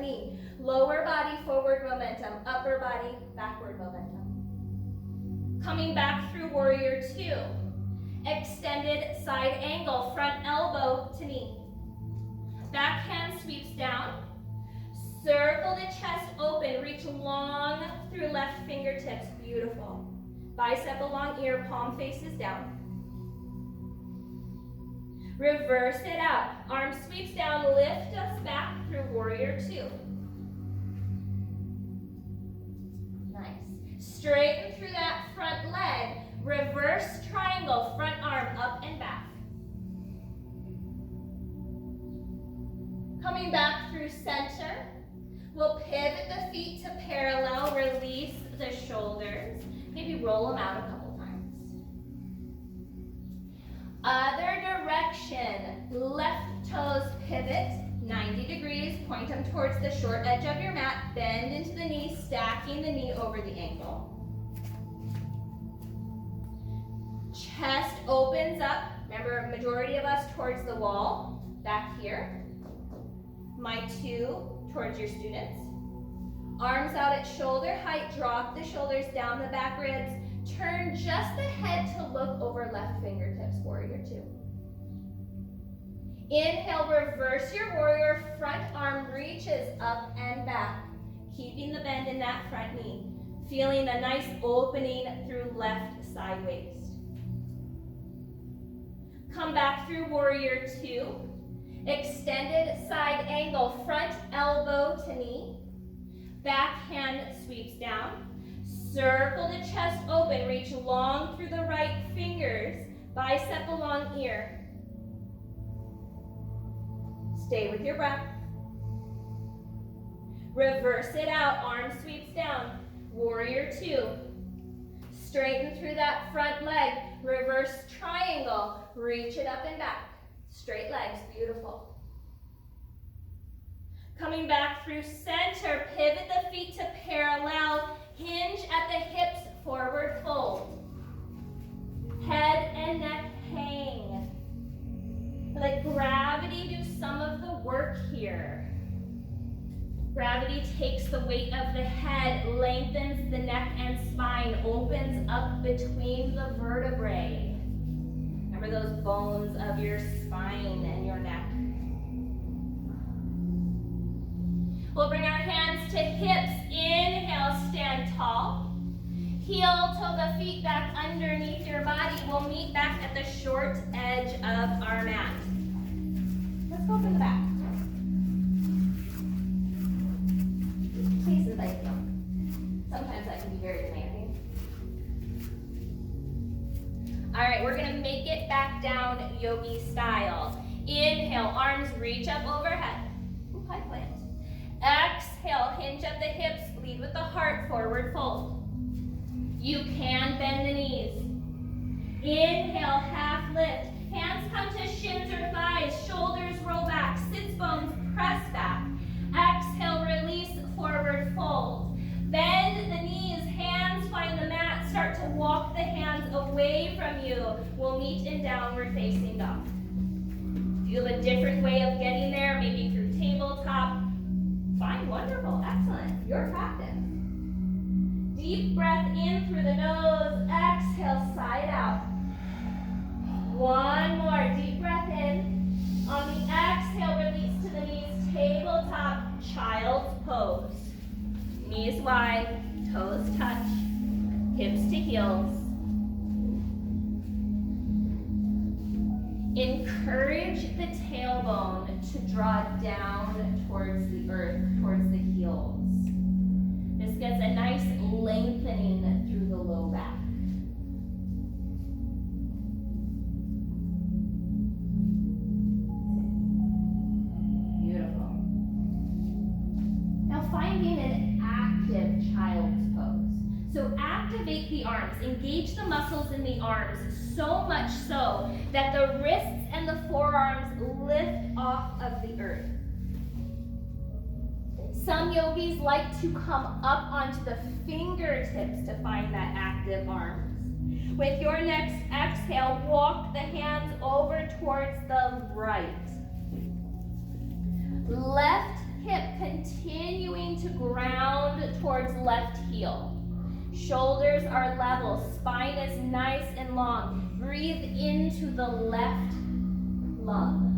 knee. Lower body forward momentum, upper body backward momentum. Coming back through warrior two. Extended side angle, front elbow to knee. Back hand sweeps down. Circle the chest open, reach long through left fingertips, beautiful. Bicep along ear, palm faces down. Reverse it out. Arm sweeps down, lift us back through warrior two. Nice. Straighten through that front leg. Reverse triangle, front arm up and back. Coming back through center. We'll pivot the feet to parallel, release the shoulders. Maybe roll them out a couple times. Other direction, left toes pivot, 90 degrees, point them towards the short edge of your mat, bend into the knee, stacking the knee over the ankle. Chest opens up, remember majority of us towards the wall, back here. My two towards your students. Arms out at shoulder height, drop the shoulders down the back ribs. Turn just the head to look over left fingertips, warrior two. Inhale, reverse your warrior, front arm reaches up and back, keeping the bend in that front knee. Feeling a nice opening through left side waist. Come back through warrior two. Extended side angle, front elbow to knee. Back hand sweeps down. Circle the chest open, reach long through the right fingers, bicep along ear. Stay with your breath. Reverse it out, arm sweeps down. Warrior two. Straighten through that front leg, reverse triangle, reach it up and back. Straight legs, beautiful. Coming back through center, pivot the feet to parallel, hinge at the hips, forward fold. Head and neck hang. Let gravity do some of the work here. Gravity takes the weight of the head, lengthens the neck and spine, opens up between the vertebrae. Remember those bones of your spine and your neck. We'll bring our hands to hips. Inhale, stand tall. Heel toe the feet back underneath your body. We'll meet back at the short edge of our mat. Let's go from the back. Please as I feel. Sometimes that can be very demanding. All right, we're gonna make it back down yogi style. Inhale, arms reach up overhead. Ooh, high plant. Exhale, hinge at the hips, lead with the heart, forward fold. You can bend the knees. Inhale, half lift. Hands come to shins or thighs, shoulders roll back, sits bones press back. Exhale, release, forward fold. Bend the knees, hands find the mat, start to walk the hands away from you. We'll meet in downward facing dog. If you have a different way of getting there, maybe through tabletop, fine, wonderful, excellent, your practice. Deep breath in through the nose, exhale, side out. One more, deep breath in. On the exhale, release to the knees, tabletop, child's pose. Knees wide, toes touch, hips to heels. Encourage the tailbone to draw down towards the earth, towards the heels. This gets a nice lengthening through the low back. Beautiful. Now finding an active child's pose. So activate the arms, engage the muscles in the arms so much so that the wrists and the forearms lift off of the earth. Some yogis like to come up onto the fingertips to find that active arms. With your next exhale, walk the hands over towards the right. Left hip continuing to ground towards left heel. Shoulders are level, spine is nice and long. Breathe into the left lung.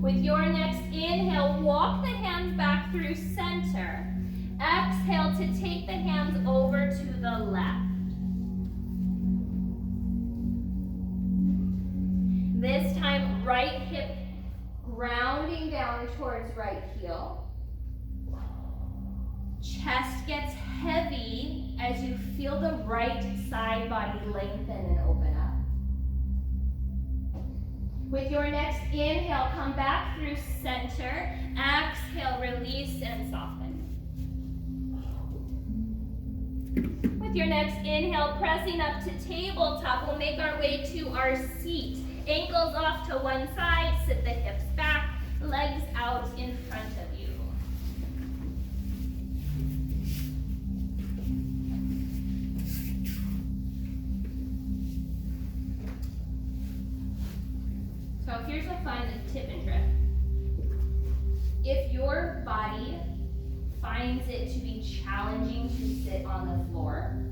With your next inhale, walk the hands back through center. Exhale to take the hands over to the left. This time, right hip grounding down towards right heel. Chest gets heavy as you feel the right side body lengthen and open up. With your next inhale, come back through center. Exhale, release and soften. With your next inhale, pressing up to tabletop, we'll make our way to our seat. Ankles off to one side, sit the hips back, legs out in front of you. So here's a fun tip and trick. If your body finds it to be challenging to sit on the floor,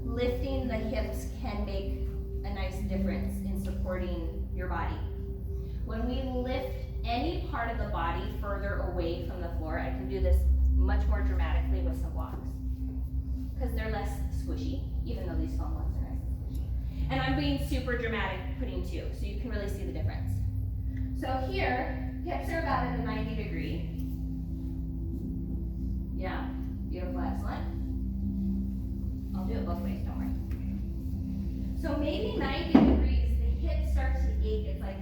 lifting the hips can make a nice difference in supporting your body. When we lift any part of the body further away from the floor, I can do this much more dramatically with some blocks because they're less squishy, even though these foam ones are nice and squishy. And I'm being super dramatic putting two, so you can really see the difference. So here, hips are about at a 90 degree. Yeah, beautiful, excellent. I'll do it both ways, don't worry. So maybe 90 degrees, the hips start to ache. It's like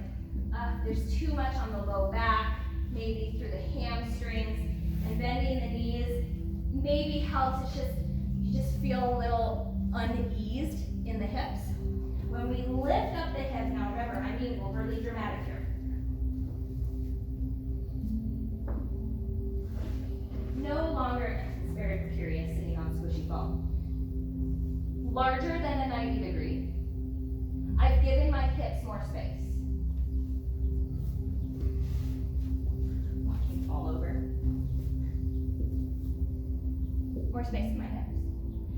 there's too much on the low back, maybe through the hamstrings, and bending the knees maybe helps. You just feel a little uneased in the hips. When we lift up the hips, now remember, I'm being overly dramatic here. No longer, it's very curious sitting on squishy foam. Larger than a 90 degree. I've given my hips more space. Watch me fall over. More space in my hips.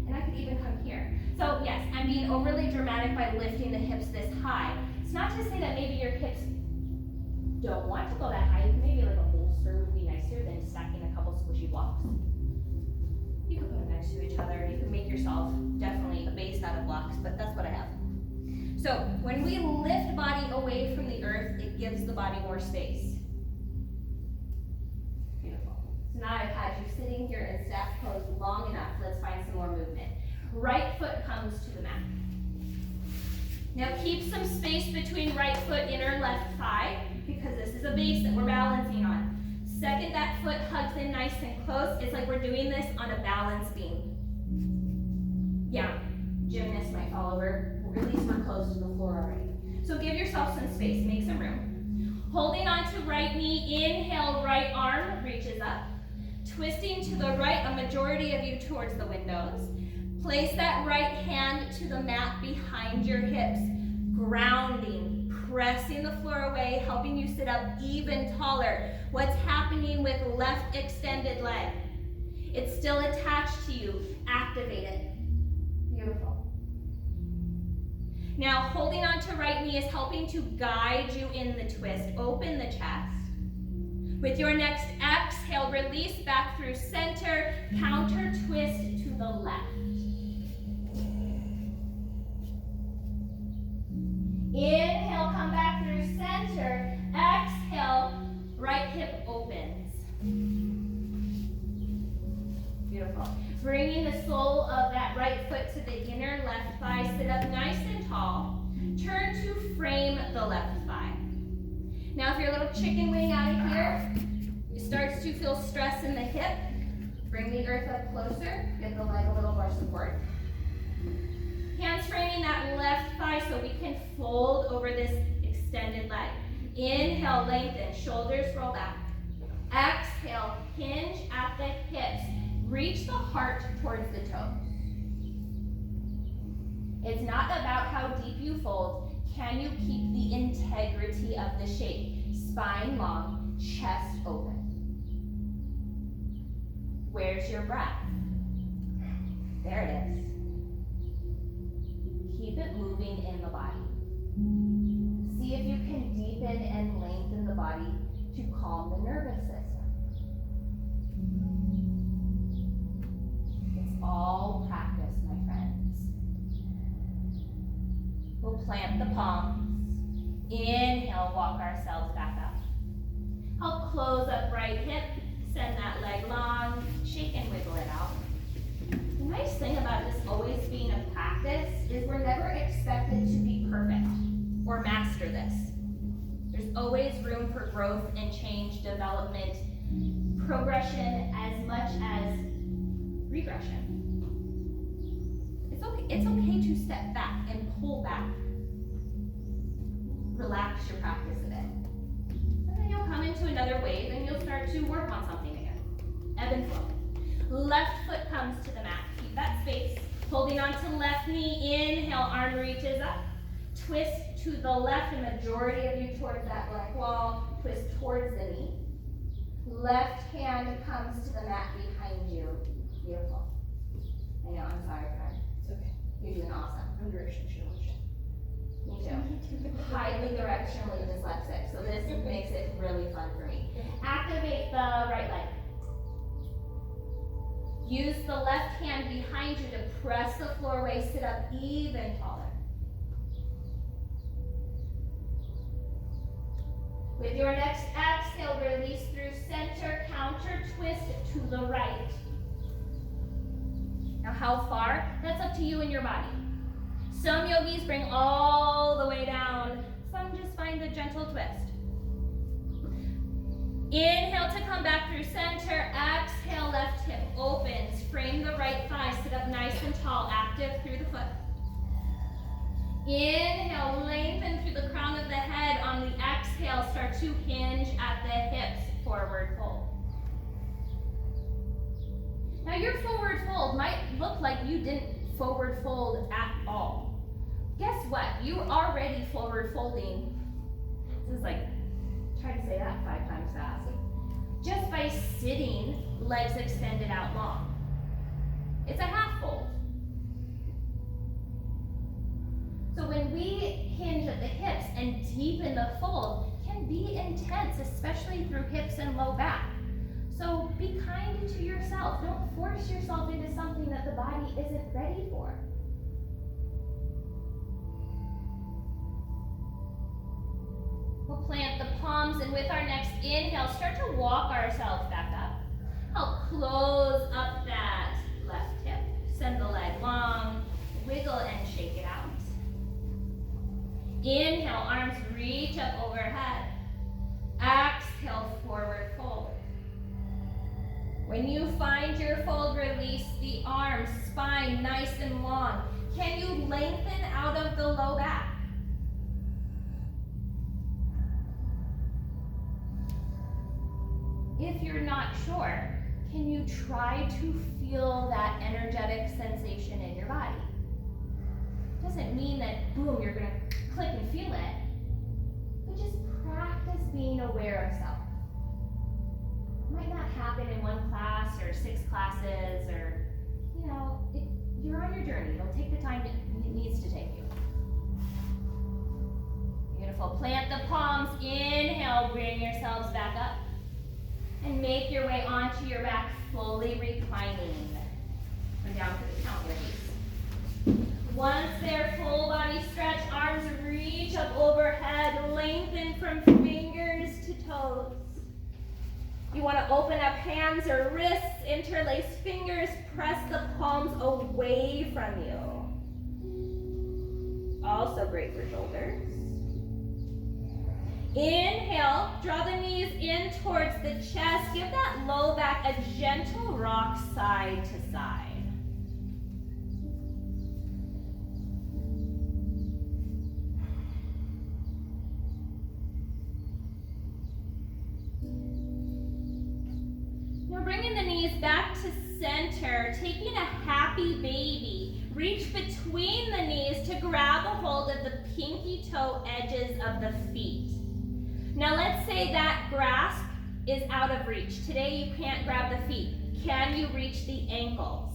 And I could even come here. So yes, I'm being overly dramatic by lifting the hips this high. It's not to say that maybe your hips don't want to go that high. Maybe like a bolster would be nicer than stacking a couple squishy blocks. You could put them next to each other. You could make yourself definitely a base out of blocks, but that's what I have. So when we lift body away from the earth, it gives the body more space. Beautiful. So now I've had you sitting here in stacked pose long enough. Let's find some more movement. Right foot comes to the mat. Now keep some space between right foot, inner left thigh, because this is a base that we're balancing on. Second, that foot hugs in nice and close. It's like we're doing this on a balance beam. Yeah, gymnasts might fall over. At least we're close to the floor already. So give yourself some space, make some room. Holding on to right knee, inhale, right arm reaches up. Twisting to the right, a majority of you towards the windows. Place that right hand to the mat behind your hips. Grounding, pressing the floor away, helping you sit up even taller. What's happening with left extended leg? It's still attached to you. Activate it. Beautiful. Now, holding on to right knee is helping to guide you in the twist. Open the chest. With your next exhale, release back through center, counter twist to the left. Inhale, come back through center. Exhale, right hip opens. Beautiful. Bringing the sole of that right foot to the inner left thigh. Sit up nice and tall. Turn to frame the left thigh. Now if you're a little chicken wing out of here, it starts to feel stress in the hip. Bring the earth up closer. Give the leg a little more support. Hands framing that left thigh so we can fold over this extended leg. Inhale, lengthen, shoulders roll back. Exhale, hinge at the hips. Reach the heart towards the toes. It's not about how deep you fold. Can you keep the integrity of the shape? Spine long, chest open. Where's your breath? There it is. Keep it moving in the body. See if you can deepen and lengthen the body to calm the nervous system. It's all practice, my friends. We'll plant the palms. Inhale, walk ourselves back up. Help close up right hip. Send that leg long. Shake and wiggle it out. The nice thing about this always being a practice is we're never expected to be perfect or master this. There's always room for growth and change, development, progression as much as regression. It's okay to step back and pull back. Relax your practice a bit. And then you'll come into another wave and you'll start to work on something again. Ebb and flow. Left foot comes to the mat. Keep that space. Holding on to left knee. Inhale, arm reaches up. Twist to the left, the majority of you towards that leg wall. Twist towards the knee. Left hand comes to the mat behind you. Beautiful. I know, I'm sorry, friend. It's okay. You're doing awesome. I'm direction challenged. Me too. Highly directionally dyslexic, so this makes it really fun for me. Activate the right leg. Use the left hand behind you to press the floor, waist it up even taller. With your next exhale, release through center, counter twist to the right. Now how far? That's up to you and your body. Some yogis bring all the way down. Some just find a gentle twist. Inhale to come back through center. Exhale, left hip opens. Frame the right thigh. Sit up nice and tall, active through the foot. Inhale, lengthen through the crown of the head. On the exhale, start to hinge at the hips. Forward fold. Now your forward fold might look like you didn't forward fold at all. Guess what? You already forward folding. This is like, try to say that 5 times fast. Just by sitting, legs extended out long. It's a half fold. So when we hinge at the hips and deepen the fold, it can be intense, especially through hips and low back. So be kind to yourself. Don't force yourself into something that the body isn't ready for. We'll plant the palms, and with our next inhale, start to walk ourselves back up. Help close up that left hip. Send the leg long, wiggle and shake it out. Inhale, arms reach up overhead. Exhale, forward fold. When you find your fold, release the arms, spine nice and long. Can you lengthen out of the low back? If you're not sure, can you try to feel that energetic sensation in your body? Doesn't mean that, boom, you're gonna click and feel it, but just practice being aware of self. It might not happen in 1 class or 6 classes, or, you know, you're on your journey. It'll take the time it needs to take you. Beautiful. Plant the palms. Inhale, bring yourselves back up. And make your way onto your back, fully reclining. Come down for the count, ladies. Once they're full body stretch, arms reach up overhead, lengthen from fingers to toes. You want to open up hands or wrists, interlace fingers, press the palms away from you. Also great for shoulders. Inhale, draw the knees in towards the chest. Give that low back a gentle rock side to side. Now bringing the knees back to center, taking a happy baby. Reach between the knees to grab a hold of the pinky toe edges of the feet. Now let's say that grasp is out of reach. Today you can't grab the feet. Can you reach the ankles?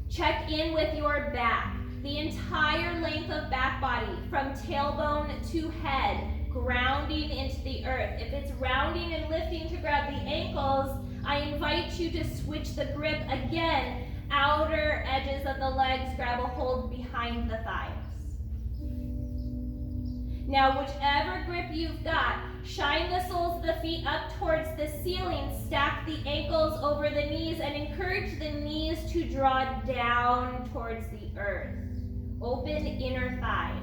Check in with your back. The entire length of back body from tailbone to head, grounding into the earth. If it's rounding and lifting to grab the ankles, I invite you to switch the grip again. Outer edges of the legs, grab a hold behind the thighs. Now, whichever grip you've got, shine the soles of the feet up towards the ceiling, stack the ankles over the knees, and encourage the knees to draw down towards the earth. Open inner thighs.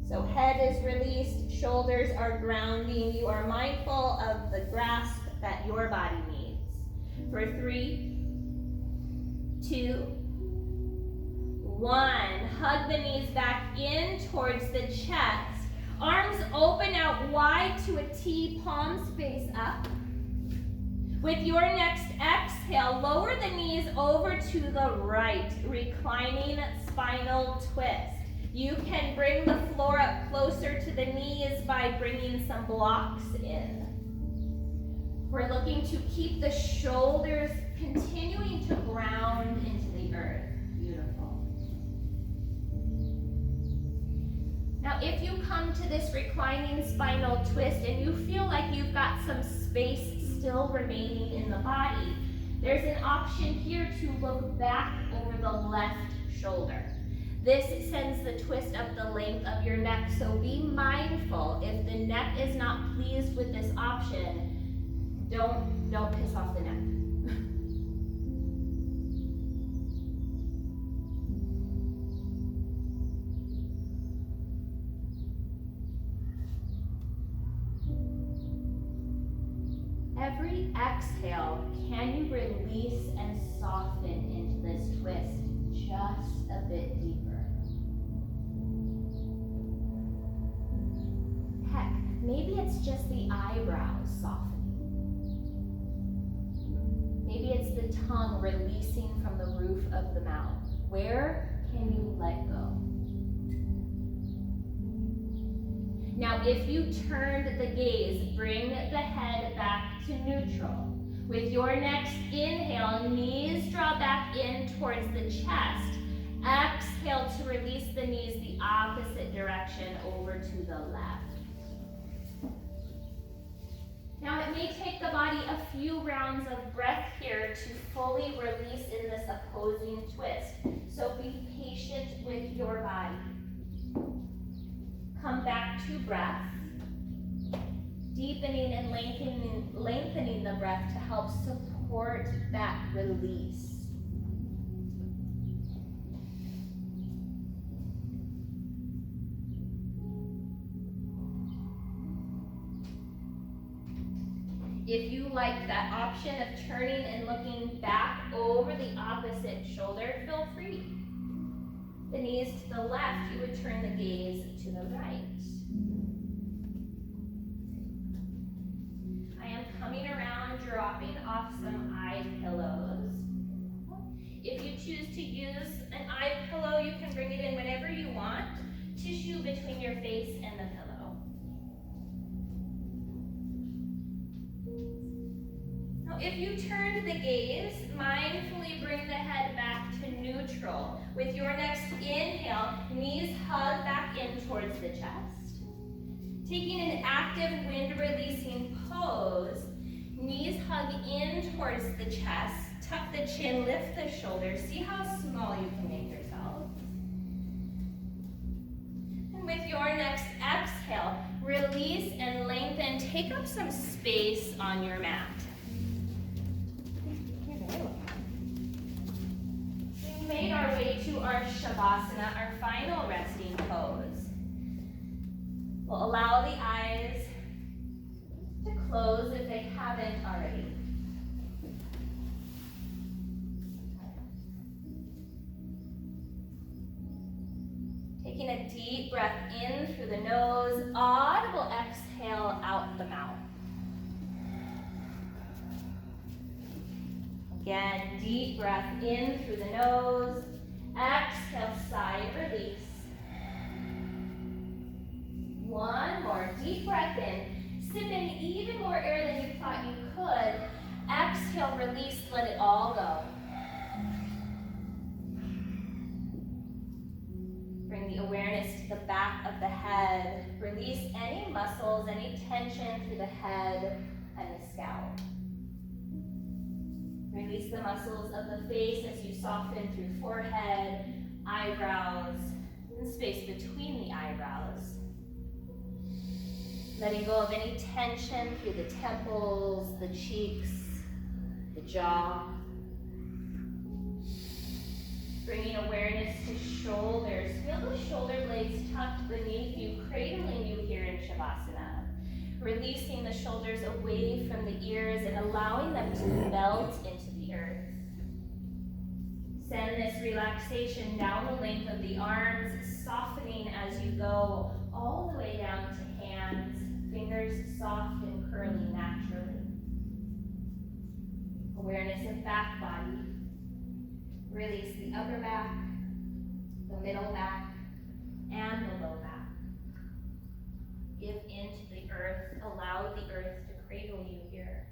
So head is released, shoulders are grounding. You are mindful of the grasp that your body needs. For 3, 2, 1. Hug the knees back in towards the chest. Arms open out wide to a T, palms face up. With your next exhale, lower the knees over to the right, reclining spinal twist. You can bring the floor up closer to the knees by bringing some blocks in. We're looking to keep the shoulders continuing to ground into the earth. Beautiful. Now, if you come to this reclining spinal twist and you feel like you've got some space still remaining in the body, there's an option here to look back over the left shoulder. This sends the twist up the length of your neck, so be mindful. If the neck is not pleased with this option, don't piss off the neck. Every exhale, can you release and soften into this twist just a bit deeper? Heck, maybe it's just the eyebrows softening. Maybe it's the tongue releasing from the roof of the mouth. Where can you let go? Now, if you turned the gaze, bring the head back to neutral. With your next inhale, knees draw back in towards the chest. Exhale to release the knees the opposite direction over to the left. Now, it may take the body a few rounds of breath here to fully release in this opposing twist. So be patient with your body. Come back to breath, deepening and lengthening the breath to help support that release. If you like that option of turning and looking back over the opposite shoulder, feel free. The knees to the left, you would turn the gaze to the right. I am coming around, dropping off some eye pillows. If you choose to use an eye pillow, you can bring it in whenever you want. Tissue between your face and the pillow. If you turned the gaze, mindfully bring the head back to neutral. With your next inhale, knees hug back in towards the chest. Taking an active wind-releasing pose, knees hug in towards the chest. Tuck the chin, lift the shoulders. See how small you can make yourself. And with your next exhale, release and lengthen. Take up some space on your mat. We made our way to our Shavasana, our final resting pose. We'll allow the eyes to close if they haven't already. Taking a deep breath in through the nose, audible exhale out the mouth. Again, deep breath in through the nose. Exhale, side release. One more deep breath in. Sip in even more air than you thought you could. Exhale, release, let it all go. Bring the awareness to the back of the head. Release any muscles, any tension through the head and the scalp. Release the muscles of the face as you soften through forehead, eyebrows, and space between the eyebrows. Letting go of any tension through the temples, the cheeks, the jaw. Bringing awareness to shoulders. Feel the shoulder blades tucked beneath you, cradling you here in Shavasana. Releasing the shoulders away from the ears and allowing them to melt into the earth. Send this relaxation down the length of the arms, softening as you go all the way down to hands, fingers soft and curling naturally. Awareness of back body. Release the upper back, the middle back, and the low back. Give into the earth, allow the earth to cradle you here.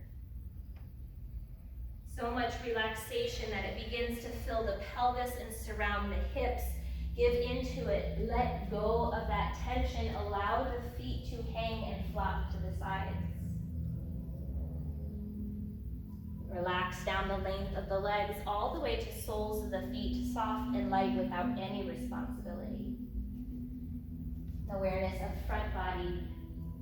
So much relaxation that it begins to fill the pelvis and surround the hips. Give into it, let go of that tension, allow the feet to hang and flop to the sides. Relax down the length of the legs all the way to soles of the feet, soft and light without any responsibility. Awareness of front body,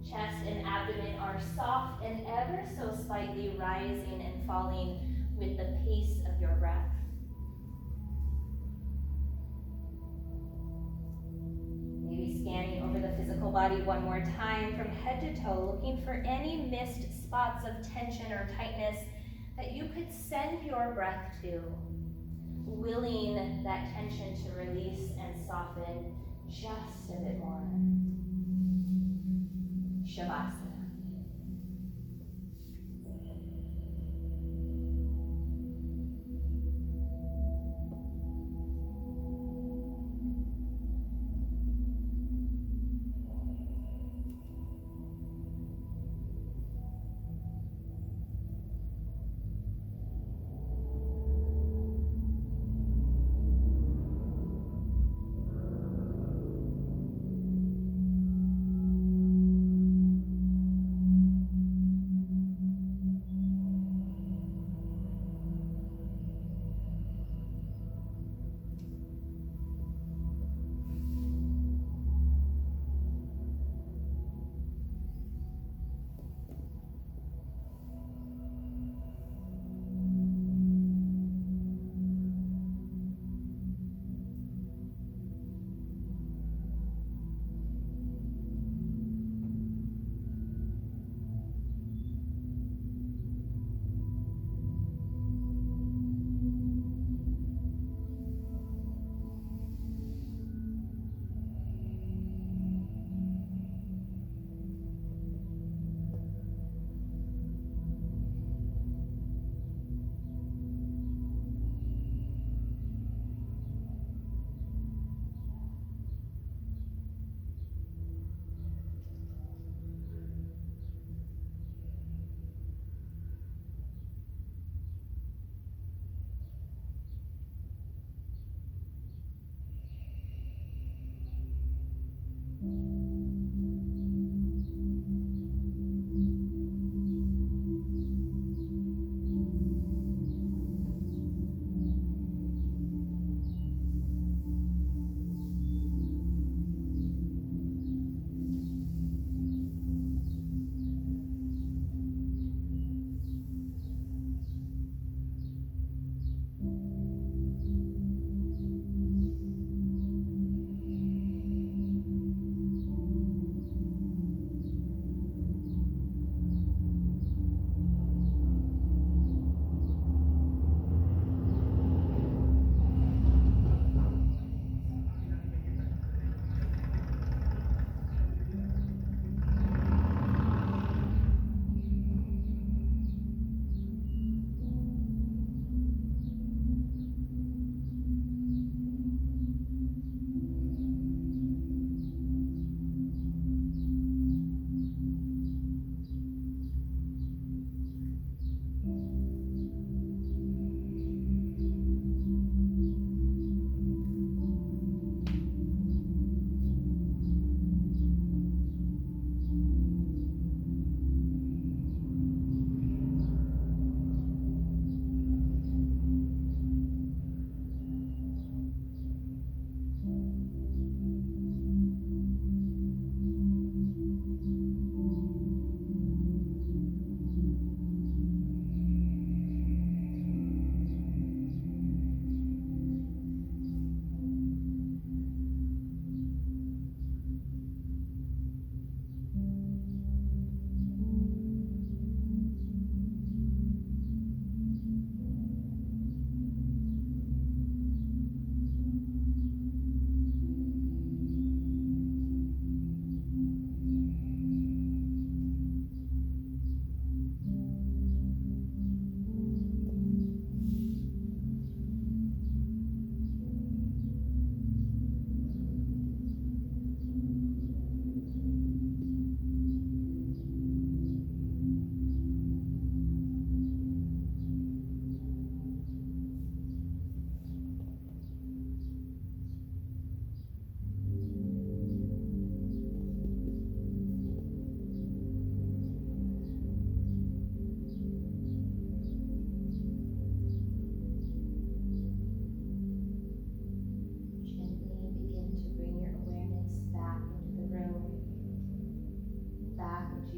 chest and abdomen are soft and ever so slightly rising and falling with the pace of your breath. Maybe scanning over the physical body one more time from head to toe, looking for any missed spots of tension or tightness that you could send your breath to, willing that tension to release and soften just a bit more. Shavasana.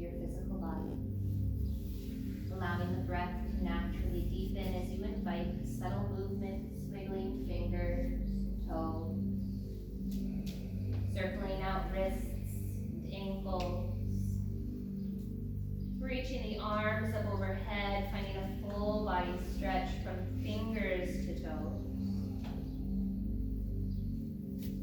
your physical body. Allowing the breath to naturally deepen as you invite subtle movements, wiggling fingers, toes, circling out wrists and ankles, reaching the arms up overhead, finding a full body stretch from fingers to toes.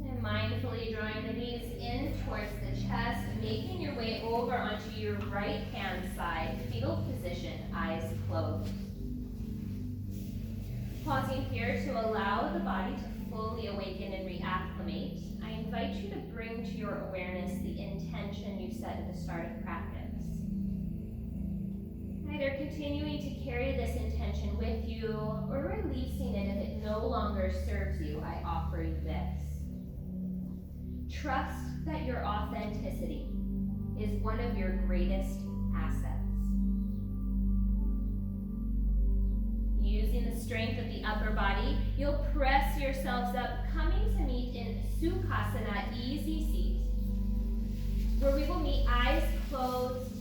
And mindfully drawing the knees in towards the chest, making your way over onto your right hand side, fetal position, eyes closed. Pausing here to allow the body to fully awaken and reacclimate, I invite you to bring to your awareness the intention you set at the start of practice. Either continuing to carry this intention with you or releasing it if it no longer serves you, I offer you this. Trust that your authenticity is one of your greatest assets. Using the strength of the upper body, you'll press yourselves up, coming to meet in Sukhasana, easy seat, where we will meet eyes closed,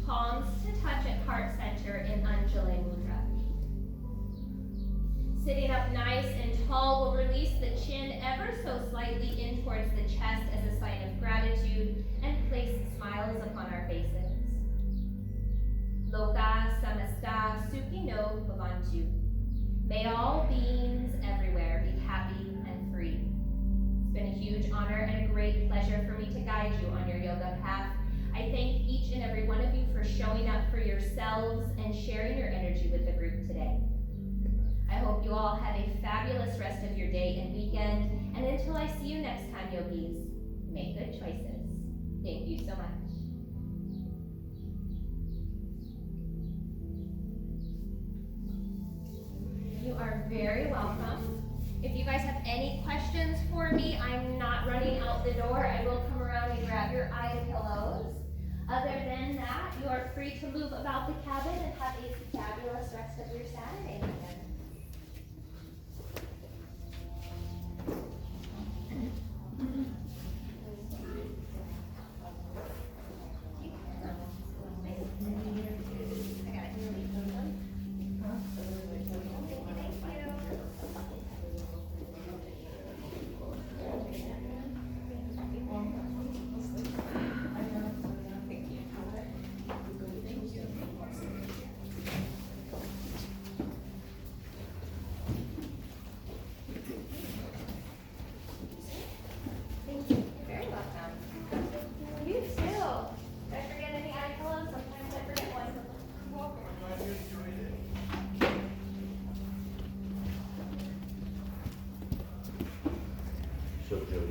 palms to touch at heart center in Anjali Mudra. Sitting up nice and tall, we'll release the chin ever so slightly in towards the chest as a sign of gratitude and place smiles upon our faces. Loka Samasta Sukhino Bhavantu. May all beings everywhere be happy and free. It's been a huge honor and a great pleasure for me to guide you on your yoga path. I thank each and every one of you for showing up for yourselves and sharing your energy with the group today. I hope you all have a fabulous rest of your day and weekend, and until I see you next time, yogis, make good choices. Thank you so much. You are very welcome. If you guys have any questions for me, I'm not running out the door. I will come around and grab your eye pillows. Other than that, you are free to move about the cabin and have a fabulous rest of your Saturday.